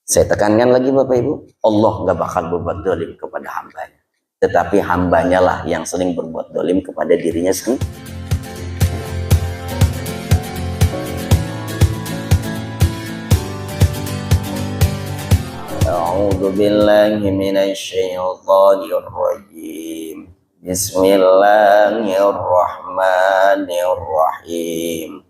Saya tekankan lagi Bapak Ibu, Allah gak bakal berbuat dolim kepada hambanya, tetapi hambanya lah yang sering berbuat dolim kepada dirinya sendiri. A'udzu billahi minasyaitonir rajim. Bismillahirrahmanirrahim.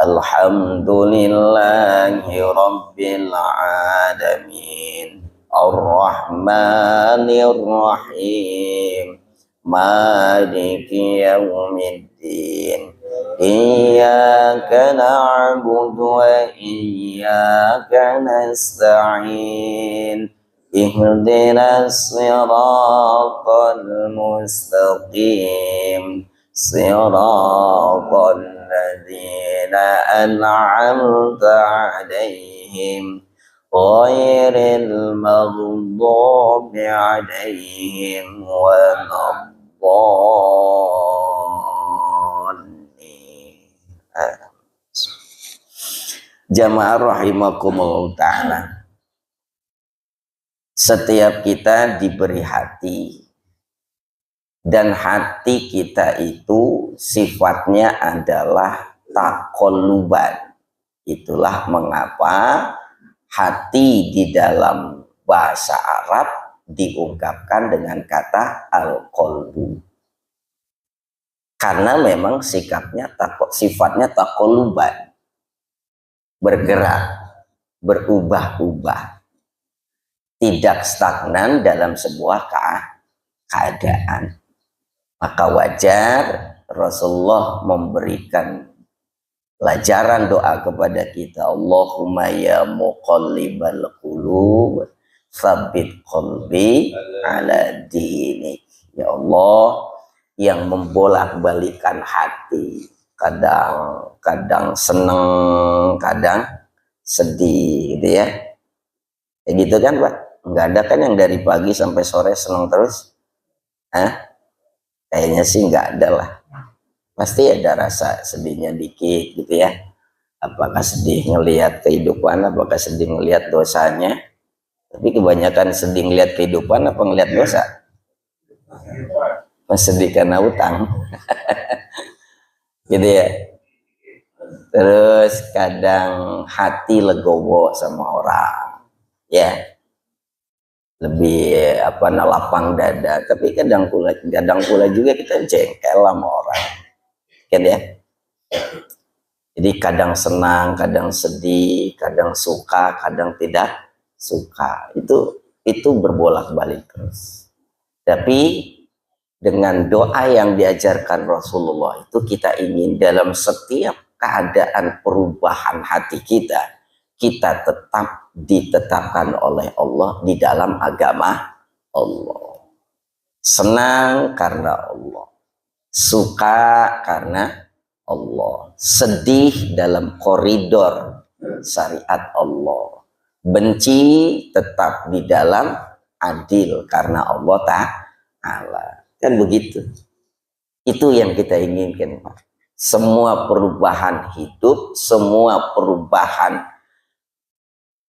Alhamdulillahi rabbil alamin. Ar-Rahmanir Rahim. Maliki yaumiddin. Iyyaka na'budu wa iyyaka nasta'in. Ihdinas siratal mustaqim. Siratal ladzina an'amta 'alaihim ghairil maghdubi 'alaihim waladdallin. Jamaah rahimakumullah ta'ala, setiap kita diberi hati, dan hati kita itu sifatnya adalah taqalluban. Itulah mengapa hati di dalam bahasa Arab diungkapkan dengan kata al-qalbu, karena memang sifatnya taqalluban, bergerak, berubah-ubah, tidak stagnan dalam sebuah keadaan. Maka wajar Rasulullah memberikan pelajaran doa kepada kita. Allahumma ya muqallibal qulub tsabbit qalbi ala dinik. Ya Allah yang membolak-balikan hati, kadang seneng, kadang sedih gitu ya. Kayak gitu kan Pak? Enggak ada kan yang dari pagi sampai sore seneng terus? Kayaknya sih enggak ada lah. Pasti ada rasa sedihnya dikit gitu ya. Apakah sedih ngelihat kehidupan, apakah sedih ngelihat dosanya? Tapi kebanyakan sedih ngelihat kehidupan apa ngelihat dosa? Sedih karena utang. Gitu ya. Terus kadang hati legowo sama orang, ya, lebih lapang dada. Tapi kadang pula juga kita jengkel sama orang, kan ya. Jadi kadang senang, kadang sedih, kadang suka, kadang tidak suka. Itu berbolak-balik terus. Tapi dengan doa yang diajarkan Rasulullah itu, kita ingin dalam setiap keadaan perubahan hati kita tetap ditetapkan oleh Allah di dalam agama Allah. Senang karena Allah, suka karena Allah, sedih dalam koridor syariat Allah, benci tetap di dalam adil karena Allah Ta'ala. Kan begitu. Itu yang kita inginkan, Pak. Semua perubahan hidup, semua perubahan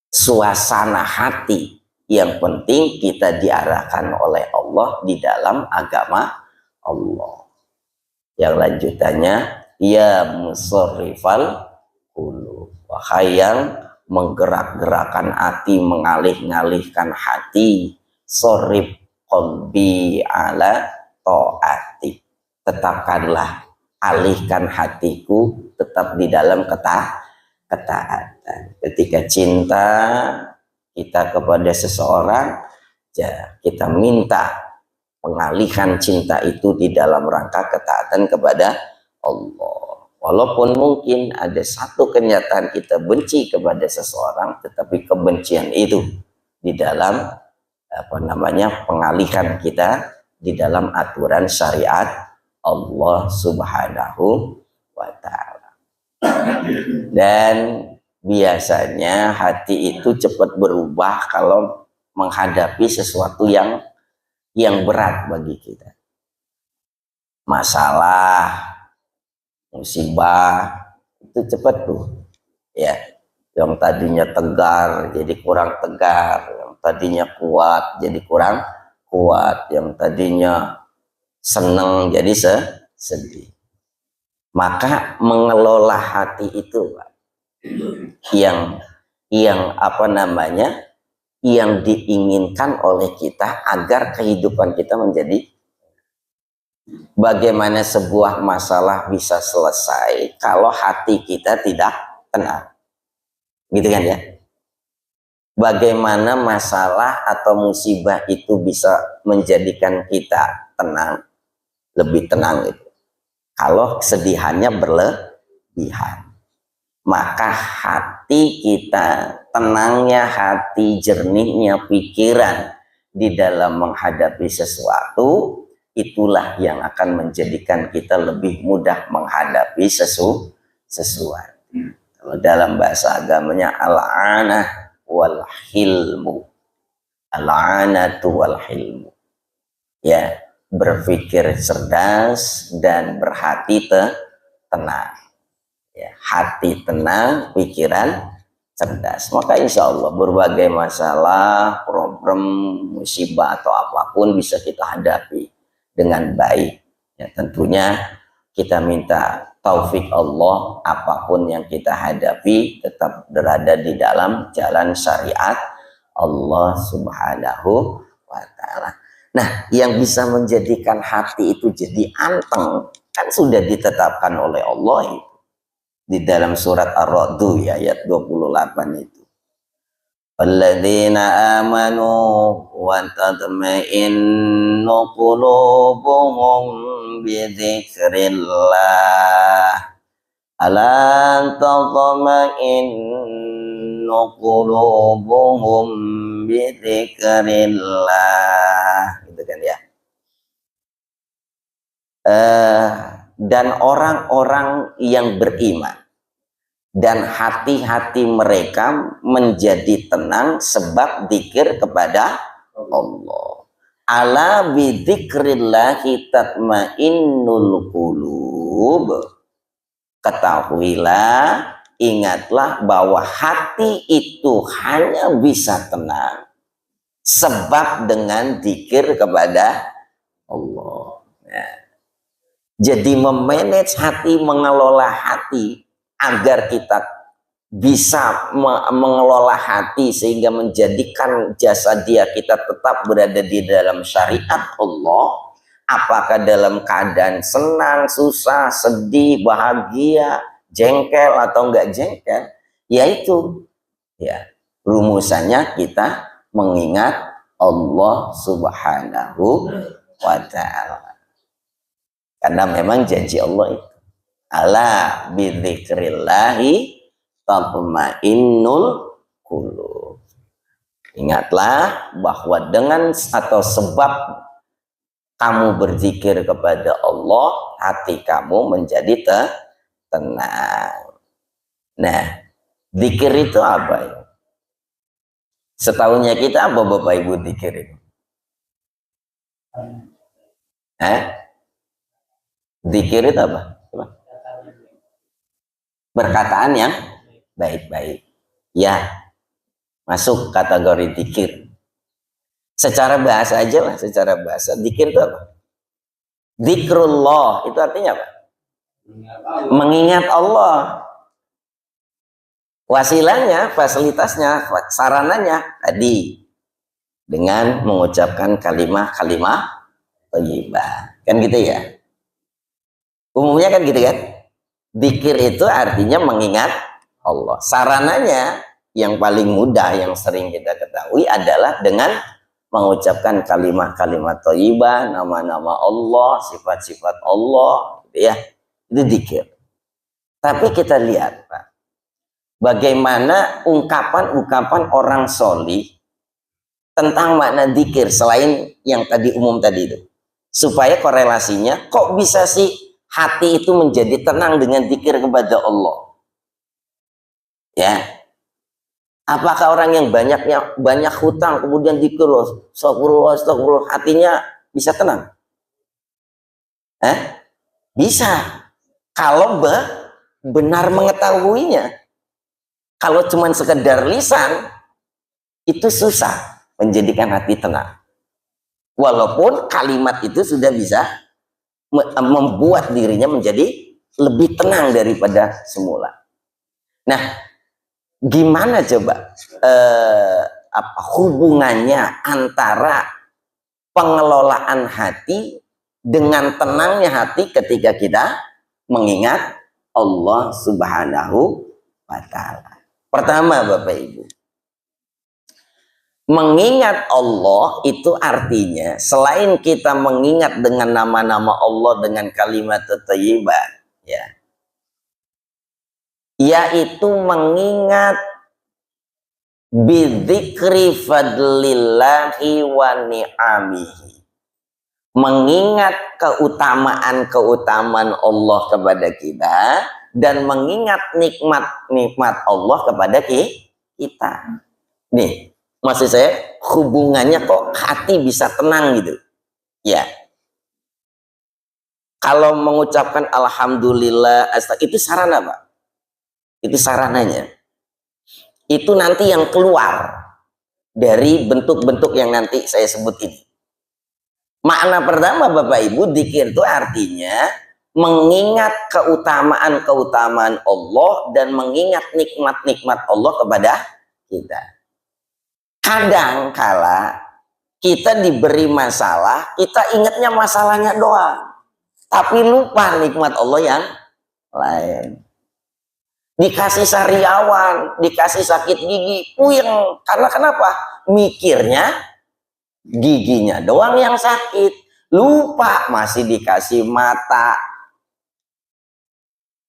suasana hati, yang penting kita diarahkan oleh Allah di dalam agama Allah. Yang lanjutannya, ya musarrifal qulub, wahai yang menggerak-gerakan hati, mengalih-ngalihkan hati, sorrif qalbi ala ta'ati, tetapkanlah, alihkan hatiku tetap di dalam ketaatan. Ketika cinta kita kepada seseorang, ya, kita minta pengalihan cinta itu di dalam rangka ketaatan kepada Allah. Walaupun mungkin ada satu kenyataan kita benci kepada seseorang, tetapi kebencian itu di dalam pengalihan kita di dalam aturan syariat Allah Subhanahu wa Ta'ala. Dan biasanya hati itu cepat berubah kalau menghadapi sesuatu yang berat bagi kita. Masalah, musibah, itu cepat tuh, ya. Yang tadinya tegar jadi kurang tegar, yang tadinya kuat jadi kurang kuat, yang tadinya senang jadi sedih. Maka mengelola hati itu Pak, yang apa namanya, yang diinginkan oleh kita agar kehidupan kita menjadi, bagaimana sebuah masalah bisa selesai kalau hati kita tidak tenang, gitu kan ya. Bagaimana masalah atau musibah itu bisa menjadikan kita tenang, lebih tenang itu kalau kesedihannya berlebihan. Maka hati kita, tenangnya hati, jernihnya pikiran di dalam menghadapi sesuatu, itulah yang akan menjadikan kita lebih mudah menghadapi sesuatu. Kalau dalam bahasa agamanya al-anah wal hilmu, al-anatu wal hilmu, ya, berpikir cerdas dan berhati tenang. Ya, hati tenang, pikiran cerdas. Maka insya Allah berbagai masalah, problem, musibah atau apapun bisa kita hadapi dengan baik. Ya, tentunya kita minta taufik Allah, apapun yang kita hadapi tetap berada di dalam jalan syariat Allah Subhanahu wa Ta'ala. Nah, yang bisa menjadikan hati itu jadi anteng kan sudah ditetapkan oleh Allah itu di dalam surat Ar-Ra'd ya, ayat 28 itu. Alladzina amanu wa tatma'innu qulubuhum bi dzikrillah. Ala tatma'innu qulubuhum bi dzikrillah. Gitu kan ya. Dan orang-orang yang beriman dan hati-hati mereka menjadi tenang sebab dzikir kepada Allah. Ala bidzikrillahi tatmainnul qulub. Ketahuilah, ingatlah bahwa hati itu hanya bisa tenang sebab dengan dzikir kepada Allah. Nah, jadi memanage hati, mengelola hati agar kita bisa mengelola hati sehingga menjadikan jasa dia kita tetap berada di dalam syariat Allah. Apakah dalam keadaan senang, susah, sedih, bahagia, jengkel atau enggak jengkel, yaitu ya rumusannya kita mengingat Allah Subhanahu wa Ta'ala. Karena memang janji Allah itu ala bidzikrillahi tatmainnul qulub. Ingatlah bahwa dengan atau sebab kamu berzikir kepada Allah, hati kamu menjadi tenang. Nah, zikir itu apa ya? Setahunya kita apa Bapak Ibu zikir itu? Zikir itu apa? Perkataan yang baik-baik. Ya, masuk kategori zikir. Secara bahasa aja lah, secara bahasa. Zikir itu apa? Zikrullah, itu artinya apa? Mengingat Allah. Wasilahnya, fasilitasnya, sarananya tadi dengan mengucapkan kalimat-kalimat thayyibah. Kan gitu ya? Umumnya kan gitu kan? Dzikir itu artinya mengingat Allah. Sarananya yang paling mudah yang sering kita ketahui adalah dengan mengucapkan kalimat-kalimat thayyibah, nama-nama Allah, sifat-sifat Allah, gitu ya. Itu dzikir. Tapi kita lihat, Pak, bagaimana ungkapan-ungkapan orang solih tentang makna dzikir selain yang tadi umum tadi itu. Supaya korelasinya kok bisa sih hati itu menjadi tenang dengan dzikir kepada Allah. Ya. Apakah orang yang banyak hutang kemudian dzikir astagfirullah, astagfirullah, hatinya bisa tenang? Bisa. Kalau benar mengetahuinya. Kalau cuma sekedar lisan, itu susah menjadikan hati tenang. Walaupun kalimat itu sudah bisa membuat dirinya menjadi lebih tenang daripada semula. Nah, gimana coba hubungannya antara pengelolaan hati dengan tenangnya hati ketika kita mengingat Allah Subhanahu wa Ta'ala? Pertama, Bapak Ibu, mengingat Allah itu artinya selain kita mengingat dengan nama-nama Allah dengan kalimat thayyibah, ya, yaitu mengingat bidzikri fadlillahi wa ni'amihi, mengingat keutamaan-keutamaan Allah kepada kita dan mengingat nikmat-nikmat Allah kepada kita. Nih, maksud saya hubungannya kok hati bisa tenang gitu. Ya. Kalau mengucapkan alhamdulillah, itu sarana, Pak. Itu sarananya. Itu nanti yang keluar dari bentuk-bentuk yang nanti saya sebut ini. Makna pertama, Bapak Ibu, dzikir itu artinya mengingat keutamaan-keutamaan Allah dan mengingat nikmat-nikmat Allah kepada kita. Kadang kala kita diberi masalah, kita ingatnya masalahnya doang, tapi lupa nikmat Allah yang lain. Dikasih sariawan, dikasih sakit gigi, puyeng. Karena kenapa? Mikirnya giginya doang yang sakit, lupa masih dikasih mata,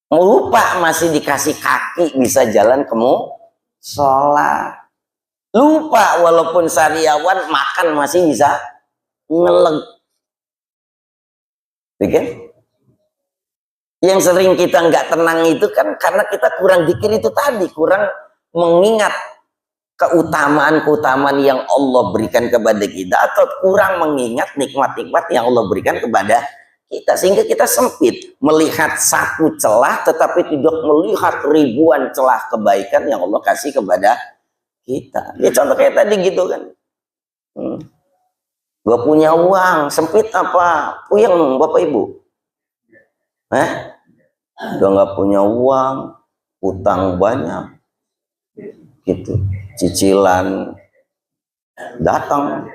lupa masih dikasih kaki bisa jalan sholat, lupa walaupun sariawan makan masih bisa ngeleg. Oke? Yang sering kita nggak tenang itu kan karena kita kurang zikir itu tadi, kurang mengingat keutamaan-keutamaan yang Allah berikan kepada kita, atau kurang mengingat nikmat-nikmat yang Allah berikan kepada kita, sehingga kita sempit melihat satu celah tetapi tidak melihat ribuan celah kebaikan yang Allah kasih kepada kita. Ya contoh kayak tadi gitu kan, gak punya uang, sempit apa puyeng Bapak Ibu, udah nggak punya uang, utang banyak gitu, cicilan datang.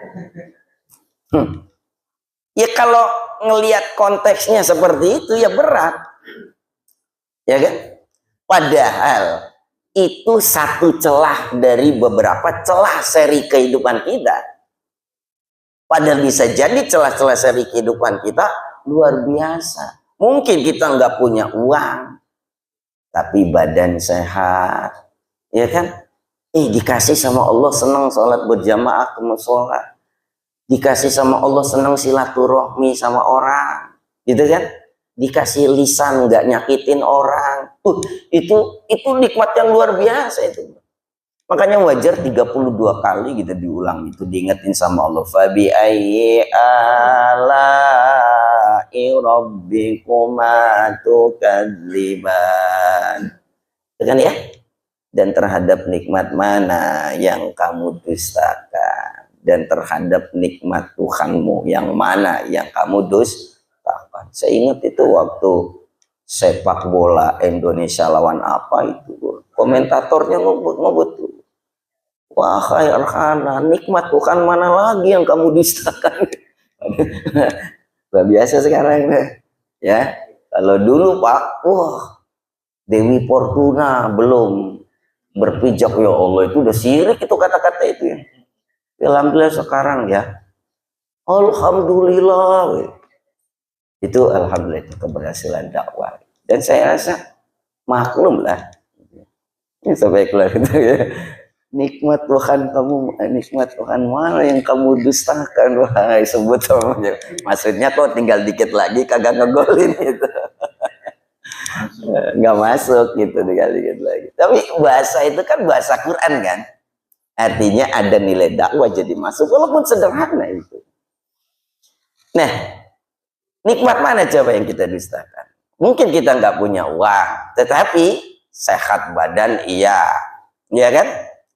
Ya kalau ngelihat konteksnya seperti itu ya berat, ya kan? Padahal itu satu celah dari beberapa celah seri kehidupan kita. Padahal bisa jadi celah-celah seri kehidupan kita luar biasa. Mungkin kita nggak punya uang, tapi badan sehat, ya kan? Dikasih sama Allah senang sholat berjamaah ke musola, dikasih sama Allah senang silaturahmi sama orang, gitu kan? Dikasih lisan nggak nyakitin orang, itu nikmat yang luar biasa itu. Makanya wajar 32 kali kita diulang itu, diingetin sama Allah. Fabi ayyi ala'i rabbikuma tukadziban. Kan ya? Dan terhadap nikmat mana yang kamu dustakan, dan terhadap nikmat Tuhanmu yang mana yang kamu dustakan. Saya ingat itu waktu sepak bola Indonesia lawan apa itu, komentatornya ngebut tuh, wahai Arhana, nikmat Tuhan mana lagi yang kamu dustakan. Luar biasa sekarang ya. Kalau dulu Pak, Dewi Fortuna belum berpijak, ya Allah itu udah sirik itu kata-kata itu ya. Alhamdulillah sekarang ya, alhamdulillah itu, alhamdulillah itu keberhasilan dakwah, dan saya rasa maklum lah ini sampai keluar itu ya. Nikmat Tuhan kamu, nikmat Tuhan mana yang kamu dustakan, wahai sebut namanya. Maksudnya kok tinggal dikit lagi kagak ngegolin gitu. Nggak masuk gitu, tinggal dikit lagi. Tapi bahasa itu kan bahasa Quran kan, artinya ada nilai dakwah jadi masuk walaupun sederhana itu. Nah, nikmat mana coba yang kita dustakan? Mungkin kita nggak punya uang, tetapi sehat badan iya, ya kan?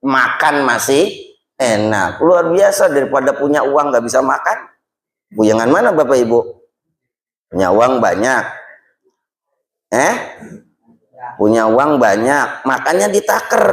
Makan masih enak, luar biasa daripada punya uang nggak bisa makan. Bujangan mana Bapak Ibu? Punya uang banyak, punya uang banyak, makannya ditaker.